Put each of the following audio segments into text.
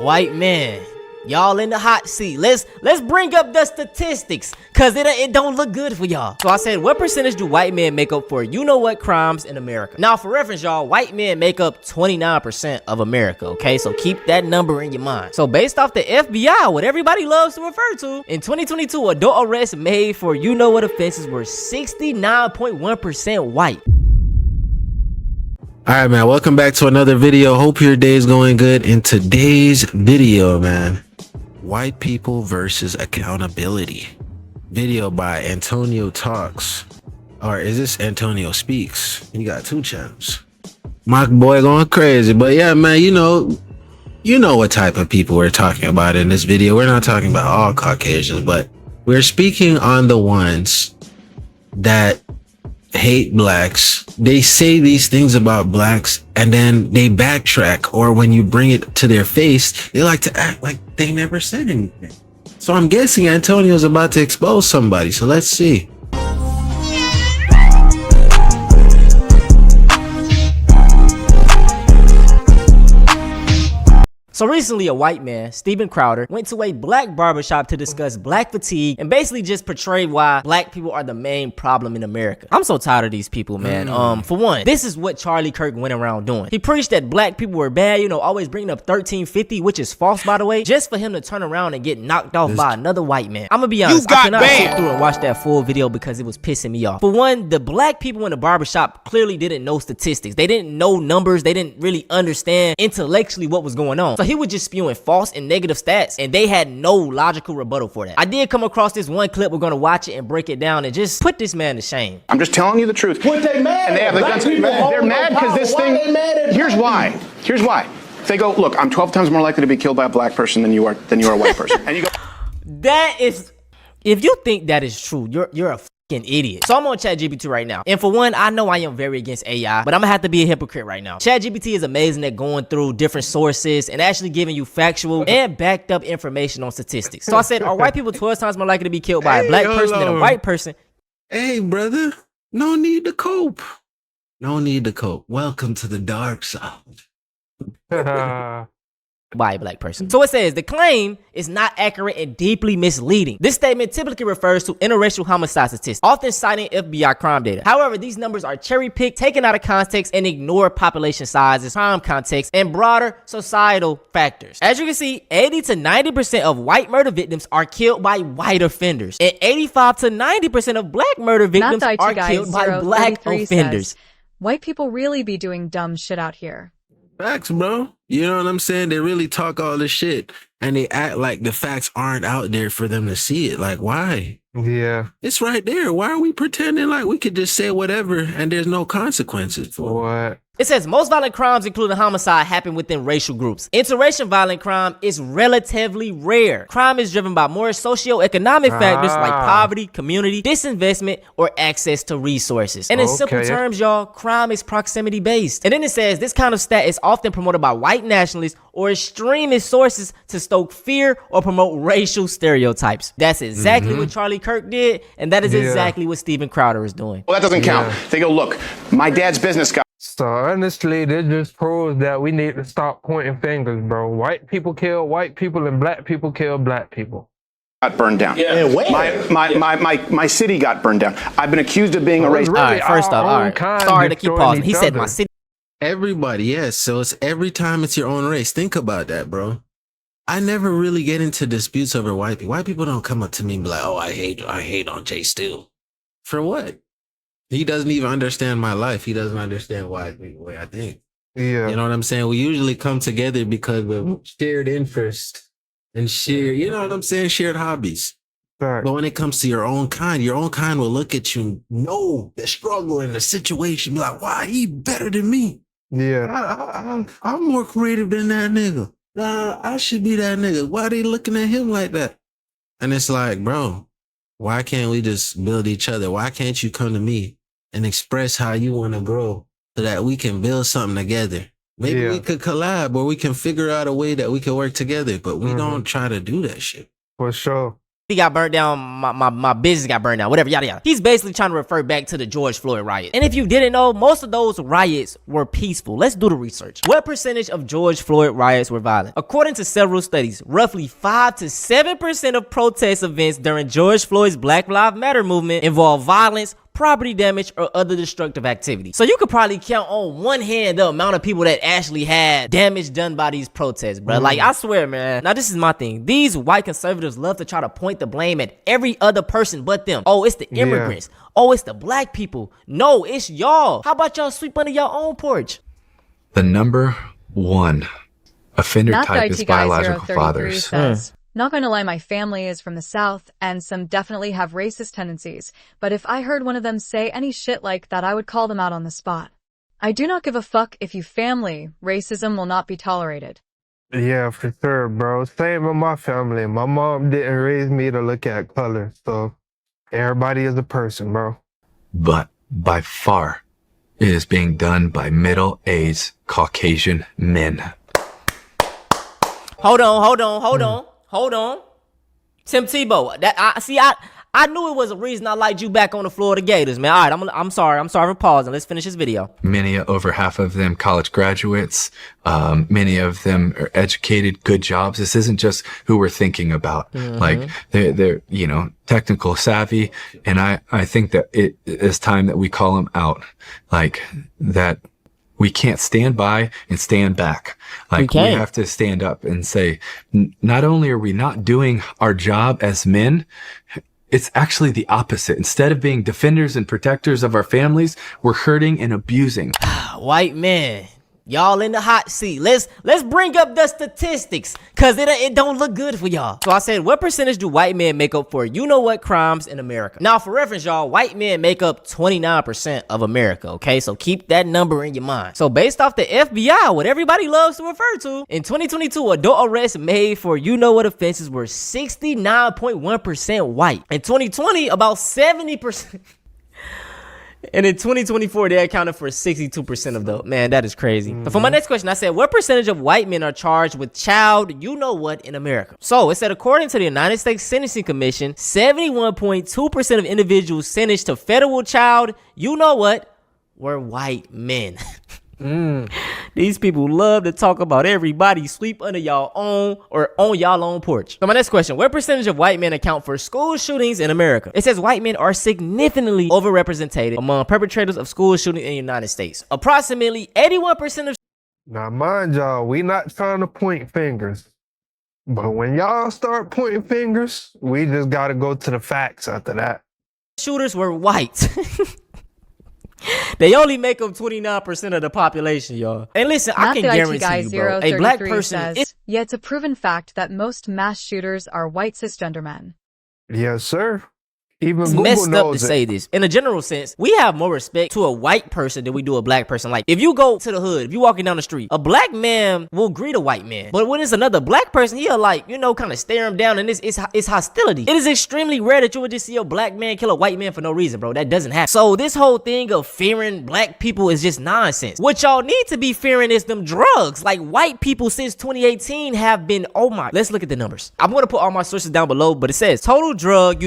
White man, y'all in the hot seat. Let's bring up the statistics, cause it don't look good for y'all. So I said, what percentage do white men make up for you know what crimes in America? Now for reference, y'all, white men make up 29% of America, okay? So keep that number in your mind. So based off the FBI, what everybody loves to refer to, in 2022, adult arrests made for you know what offenses were 69.1% white. All right, man, welcome back to another video. Hope your day is going good. In today's video, man, white people versus accountability. Video by Antonio Talks, or is this Antonio Speaks? You got two channels. My boy going crazy, but yeah, man, you know what type of people we're talking about in this video. We're not talking about all Caucasians, but we're speaking on the ones that hate blacks. They say these things about blacks and then they backtrack, or when you bring it to their face, they like to act like they never said anything. So I'm guessing Antonio's about to expose somebody. So let's see. So recently, a white man, Steven Crowder, went to a black barbershop to discuss black fatigue and basically just portray why black people are the main problem in America. I'm so tired of these people, man. For one, this is what Charlie Kirk went around doing. He preached that black people were bad, you know, always bringing up 1350, which is false, by the way, just for him to turn around and get knocked off by another white man. I'm gonna be honest, I cannot sit through and watch that full video because it was pissing me off. For one, the black people in the barbershop clearly didn't know statistics. They didn't know numbers. They didn't really understand intellectually what was going on. So he was just spewing false and negative stats, and they had no logical rebuttal for that. I did come across this one clip. We're gonna watch it and break it down and just put this man to shame. I'm just telling you the truth. What they mad? And they have the guns. They're mad because this thing. Here's why. Here's why. They go, look, I'm 12 times more likely to be killed by a black person than you are a white person. And you go, that is, if you think that is true, you're a idiot. So I'm on ChatGPT right now, and for one, I know I am very against AI, but I'm gonna have to be a hypocrite right now. ChatGPT is amazing at going through different sources and actually giving you factual and backed up information on statistics. So I said, are white people 12 times more likely to be killed by a black person than a white person? Hey, brother, no need to cope. No need to cope. Welcome to the dark side. By a black person. So it says the claim is not accurate and deeply misleading. This statement typically refers to interracial homicide statistics, often citing FBI crime data. However, these numbers are cherry-picked, taken out of context, and ignore population sizes, crime context, and broader societal factors. As you can see, 80 to 90% of white murder victims are killed by white offenders, and 85 to 90% of black murder victims are killed by black offenders. Says, white people really be doing dumb shit out here. Facts, bro. You know what I'm saying? They really talk all this shit and they act like the facts aren't out there for them to see it. Like, why? Yeah. It's right there. Why are we pretending like we could just say whatever and there's no consequences for it? What? It says most violent crimes, including homicide, happen within racial groups. Interracial violent crime is relatively rare. Crime is driven by more socioeconomic factors like poverty, community, disinvestment, or access to resources. And in simple terms, y'all, crime is proximity based. And then it says this kind of stat is often promoted by white nationalists or extremist sources to stoke fear or promote racial stereotypes. That's exactly what Charlie Kirk did, and that is exactly what Steven Crowder is doing. well, that doesn't count. They go, look, my dad's business guy. So honestly, this just proves that we need to stop pointing fingers, bro. White people kill white people and black people kill black people. Got burned down. Yeah. My city got burned down. I've been accused of being a racist. All right, first off, all right. Sorry to keep pausing. He said my city. Everybody, yes. So it's every time it's your own race. Think about that, bro. I never really get into disputes over white people. White people don't come up to me and be like, oh, I hate on Jay Steele. For what? He doesn't even understand my life. He doesn't understand why I think the way I think. Yeah. You know what I'm saying? We usually come together because of shared interest and shared, you know what I'm saying? Shared hobbies. Right. But when it comes to your own kind will look at you and know the struggle and the situation. Be like, why he better than me? Yeah. I'm more creative than that nigga. I should be that nigga. Why they looking at him like that? And it's like, bro, why can't we just build each other? Why can't you come to me and express how you want to grow so that we can build something together? Maybe we could collab, or we can figure out a way that we can work together, but we don't try to do that shit. For sure. he got burnt down, my business got burned down, whatever, yada yada. He's basically trying to refer back to the George Floyd riot. And if you didn't know, most of those riots were peaceful. Let's do the research. What percentage of George Floyd riots were violent? According to several studies, roughly 5 to 7% of protest events during George Floyd's Black Lives Matter movement involve violence, property damage, or other destructive activity. So you could probably count on one hand the amount of people that actually had damage done by these protests, bro. Like, I swear, man. Now, this is my thing. These white conservatives love to try to point the blame at every other person but them. Oh, it's the immigrants. Yeah. Oh, it's the black people. No, it's y'all. How about y'all sweep under your own porch? The number one offender type is biological fathers. Says, not going to lie, my family is from the South, and some definitely have racist tendencies, but if I heard one of them say any shit like that, I would call them out on the spot. I do not give a fuck if you family. Racism will not be tolerated. Yeah, for sure, bro. Same with my family. My mom didn't raise me to look at color, so everybody is a person, bro. But by far, it is being done by middle-aged Caucasian men. Hold on. Tim Tebow, I knew it was a reason I liked you back on the Florida Gators, man. All right, I'm sorry for pausing. Let's finish this video. Over half of them college graduates. Many of them are educated, good jobs. This isn't just who we're thinking about. Like they're technical savvy, and I think that it is time that we call them out. Like that. We can't stand by and stand back. Like we have to stand up and say, not only are we not doing our job as men, it's actually the opposite. Instead of being defenders and protectors of our families, we're hurting and abusing. White men, y'all in the hot seat. Let's bring up the statistics, cause it don't look good for y'all. So I said, what percentage do white men make up for what crimes in America? Now, for reference, y'all, white men make up 29% of America. Okay, so keep that number in your mind. So based off the FBI, what everybody loves to refer to, in 2022, adult arrests made for what offenses were 69.1% white. In 2020, about 70%. And in 2024, they accounted for 62% of those. Man, that is crazy. But for my next question, I said, what percentage of white men are charged with child in America? So it said, according to the United States Sentencing Commission, 71.2% of individuals sentenced to federal child were white men. These people love to talk about everybody sweep under y'all own or on y'all own porch. So my next question, what percentage of white men account for school shootings in America? It says white men are significantly overrepresented among perpetrators of school shootings in the United States. Approximately 81% of... Now mind y'all, we not trying to point fingers, but when y'all start pointing fingers, we just gotta go to the facts after that. Shooters were white. They only make up 29% of the population, y'all. And listen, I can guarantee you, bro, a black person says, yeah, it's a proven fact that most mass shooters are white cisgender men. Yes, sir. Even it's Google messed up to knows say this. In a general sense, we have more respect to a white person than we do a black person. Like, if you go to the hood, if you're walking down the street, a black man will greet a white man. But when it's another black person, he'll kind of stare him down, and it's hostility. It is extremely rare that you would just see a black man kill a white man for no reason, bro. That doesn't happen. So this whole thing of fearing black people is just nonsense. What y'all need to be fearing is them drugs. Like, white people since 2018 have been, let's look at the numbers. I'm going to put all my sources down below, but it says total drug,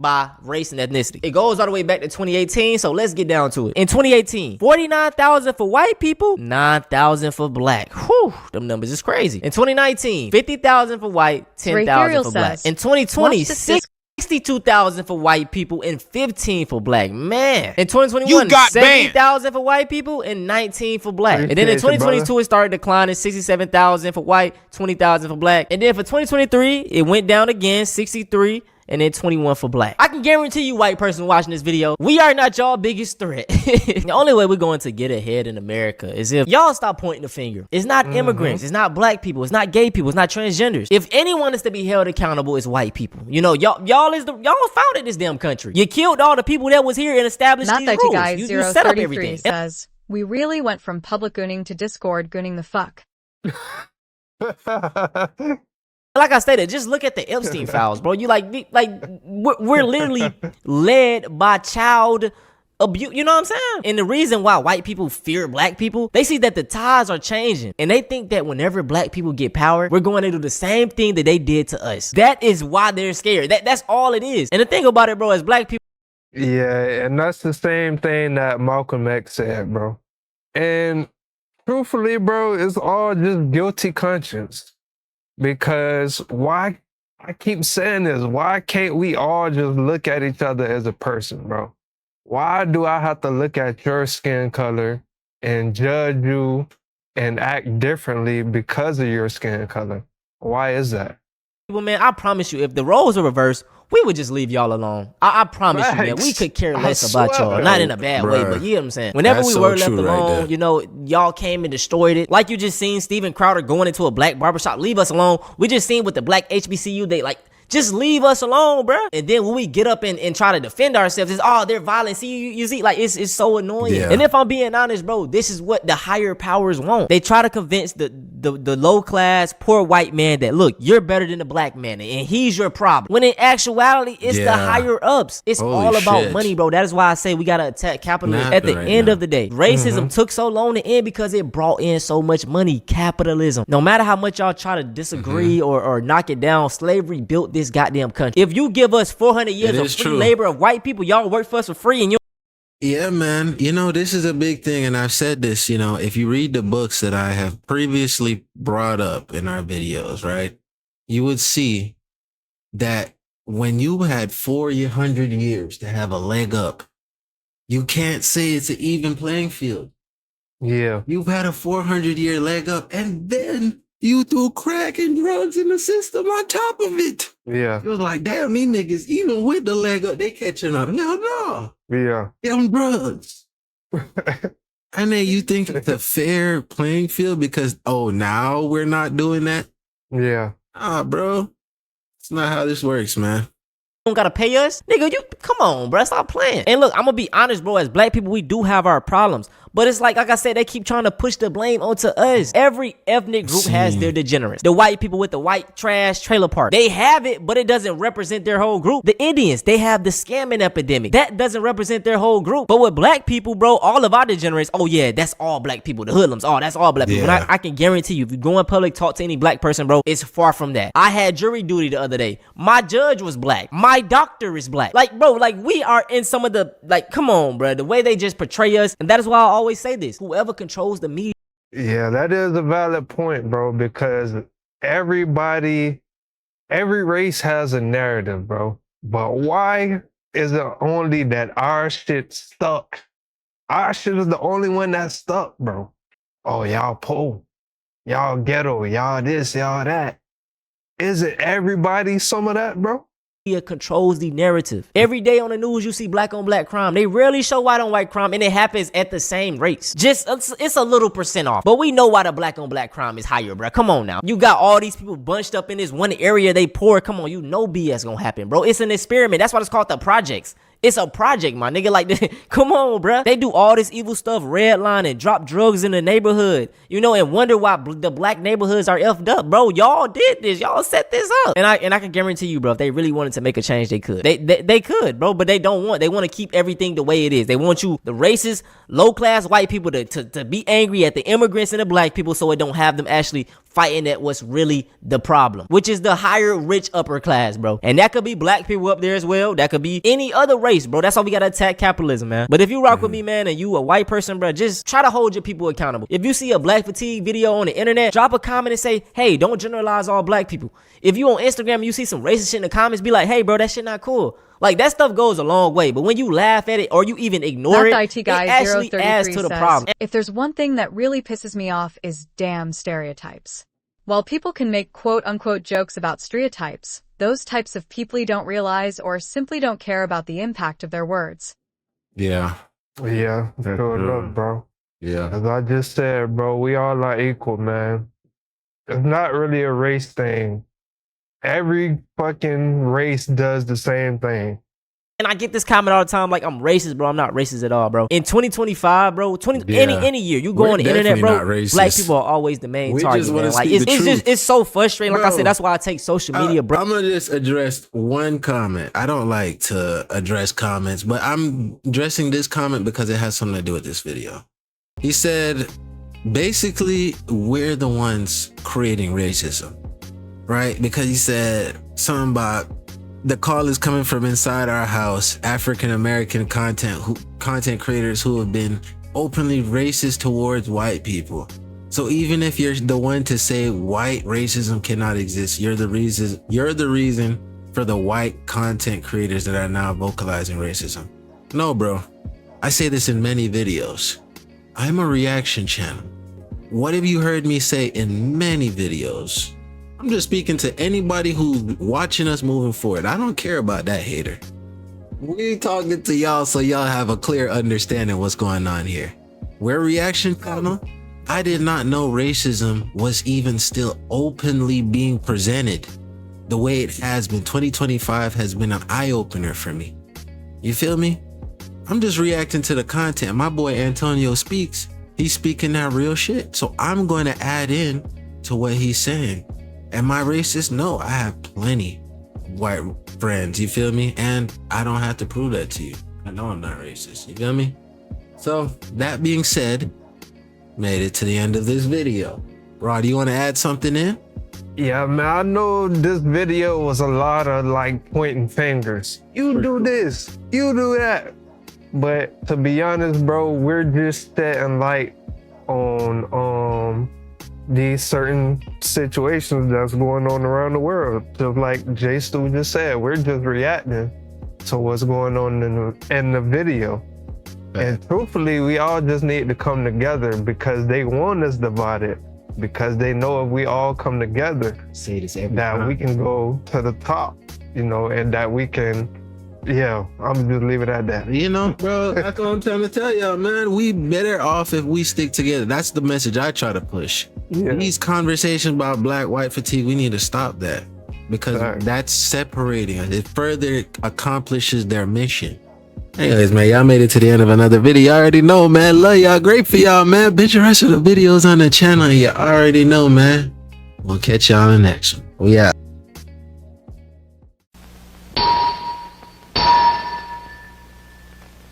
by race and ethnicity. It goes all the way back to 2018, so let's get down to it. In 2018, 49,000 for white people, 9,000 for black. Whew, them numbers is crazy. In 2019, 50,000 for white, 10,000 for black. In 2020, 62,000 for white people and 15 for black. Man. In 2021, 70,000 for white people and 19 for black. And then in 2022, it started declining, 67,000 for white, 20,000 for black. And then for 2023, it went down again, 63 and then 21 for black. I can guarantee you, white person watching this video, we are not y'all biggest threat. The only way we're going to get ahead in America is if y'all stop pointing the finger. It's not immigrants, it's not black people, it's not gay people, it's not transgenders. If anyone is to be held accountable, it's white people. Y'all founded this damn country. You killed all the people that was here and established these rules. You set up everything. Says, we really went from public gooning to Discord gooning the fuck. Like I stated, just look at the Epstein files, bro. We're literally led by child abuse. You know what I'm saying? And the reason why white people fear black people, they see that the tides are changing, and they think that whenever black people get power, we're going to do the same thing that they did to us. That is why they're scared. That's all it is. And the thing about it, bro, is black people. Yeah, and that's the same thing that Malcolm X said, bro. And truthfully, bro, it's all just guilty conscience. Because why, I keep saying this, why can't we all just look at each other as a person, bro? Why do I have to look at your skin color and judge you and act differently because of your skin color? Why is that? Man, I promise you, if the roles are reversed, we would just leave y'all alone. I promise you, man. We could care less about y'all. Not in a bad way, but you know what I'm saying? Whenever we were left alone, you know, y'all came and destroyed it. Like you just seen Steven Crowder going into a black barbershop. Leave us alone. We just seen with the black HBCU, they like, just leave us alone, bro. And then when we get up and try to defend ourselves, it's, oh, they're violent. See, you see, like, it's so annoying. Yeah. And if I'm being honest, bro, this is what the higher powers want. They try to convince the low class, poor white man that, look, you're better than the black man, and he's your problem. When in actuality, it's the higher ups. It's all about money, bro. That is why I say we gotta attack capitalism. At the end of the day, racism took so long to end because it brought in so much money. Capitalism. No matter how much y'all try to disagree or knock it down, slavery built this goddamn country. If you give us 400 years of free labor of white people, y'all work for us for free, and you. Yeah, man. You know, this is a big thing, and I've said this, you know, if you read the books that I have previously brought up in our videos, right, you would see that when you had 400 years to have a leg up, you can't say it's an even playing field. Yeah. You've had a 400-year leg up, and then you threw crack and drugs in the system on top of it. Yeah. It was like, damn, these niggas, even with the leg up, they catching up. No. Yeah. Them drugs. And then you think it's a fair playing field because, oh, now we're not doing that? Yeah. Bro. It's not how this works, man. Don't gotta pay us, nigga. You come on, bro. Stop playing. And look, I'm gonna be honest, bro. As black people, we do have our problems, but it's like I said, they keep trying to push the blame onto us. Every ethnic group has their degenerates. The white people with the white trash trailer park, they have it, but it doesn't represent their whole group. The Indians, they have the scamming epidemic. That doesn't represent their whole group. But with black people, bro, all of our degenerates, oh yeah, that's all black people. The hoodlums, oh, that's all black people. And I can guarantee you, if you go in public, talk to any black person, bro, it's far from that. I had jury duty the other day. My judge was black. My doctor is black. Like, bro, like we are in some of the, like, come on, bro, the way they just portray us. And that is why I always say this, whoever controls the media. Yeah, that is a valid point, bro, because every race has a narrative, bro. But why is it only that our shit stuck? Our shit is the only one that's stuck, bro. Oh, y'all poor, y'all ghetto, y'all this, y'all that. Isn't everybody some of that, bro? Controls the narrative. Every day on the news, you see black on black crime. They rarely show white on white crime, and it happens at the same rates. Just, it's a little % off. But we know why the black on black crime is higher, bro. Come on now. You got all these people bunched up in this one area, they poor. Come on, you know BS gonna happen, bro. It's an experiment. That's why it's called the projects. It's a project, my nigga. Like, come on, bruh. They do all this evil stuff, redline and drop drugs in the neighborhood, you know, and wonder why the black neighborhoods are effed up, bro. Y'all did this. Y'all set this up. And I can guarantee you, bro, if they really wanted to make a change, they could. They could, bro, but they don't want. They want to keep everything the way it is. They want you, the racist, low-class white people, to be angry at the immigrants and the black people so it don't have them actually fighting at what's really the problem, which is the higher rich upper class, bro. And that could be black people up there as well. That could be any other race, bro. That's why we gotta attack capitalism, man. But if you rock with me, man, and you a white person, bro, just try to hold your people accountable. If you see a black fatigue video on the internet, drop a comment and say, hey, don't generalize all black people. If you on Instagram and you see some racist shit in the comments, be like, hey, bro, that shit not cool. Like, that stuff goes a long way, but when you laugh at it or you even ignore it, IT guy it actually adds to the problem. If there's one thing that really pisses me off is damn stereotypes. While people can make quote-unquote jokes about stereotypes, those types of people don't realize or simply don't care about the impact of their words. Yeah. Yeah, sure enough, bro. Yeah. As I just said, bro, we all are equal, man. It's not really a race thing. Every fucking race does the same thing. And I get this comment all the time, like I'm racist, bro. I'm not racist at all, bro. In 2025, bro, any year, you go on the internet, bro, black people are always the main target, man. Like it's so frustrating. Like I said, that's why I take social media, bro. I'm gonna just address one comment. I don't like to address comments, but I'm addressing this comment because it has something to do with this video. He said, basically, we're the ones creating racism, right? Because he said something about the call is coming from inside our house, African-American content creators who have been openly racist towards white people. So even if you're the one to say white racism cannot exist, you're the reason for the white content creators that are now vocalizing racism. No, bro. I say this in many videos. I'm a reaction channel. What have you heard me say in many videos? I'm just speaking to anybody who's watching us moving forward. I don't care about that hater. We talking to y'all so y'all have a clear understanding what's going on here. We're a reaction channel. I did not know racism was even still openly being presented the way it has been. 2025 has been an eye-opener for me. You feel me? I'm just reacting to the content. My boy Antonio speaks. He's speaking that real shit. So I'm going to add in to what he's saying. Am I racist? No, I have plenty white friends, you feel me? And I don't have to prove that to you. I know I'm not racist, you feel me? So that being said, made it to the end of this video. Rod, you want to add something in? Yeah, man, I know this video was a lot of like pointing fingers. You do this, you do that. But to be honest, bro, we're just setting light on these certain situations that's going on around the world. Just like Jay Stu just said, we're just reacting to what's going on in the video. And truthfully, we all just need to come together because they want us divided. Because they know if we all come together, say this every that time. We can go to the top, you know, and that we can, yeah, I'm gonna just leave it at that. You know, bro, that's what I'm trying to tell y'all, man. We better off if we stick together. That's the message I try to push. Yeah. These conversations about black-white fatigue, we need to stop that because that's separating us. It further accomplishes their mission. Anyways, man, y'all made it to the end of another video. I already know, man. Love y'all. Great for y'all, man. Bitch, the rest of the videos on the channel, you already know, man. We'll catch y'all in the next one. We out.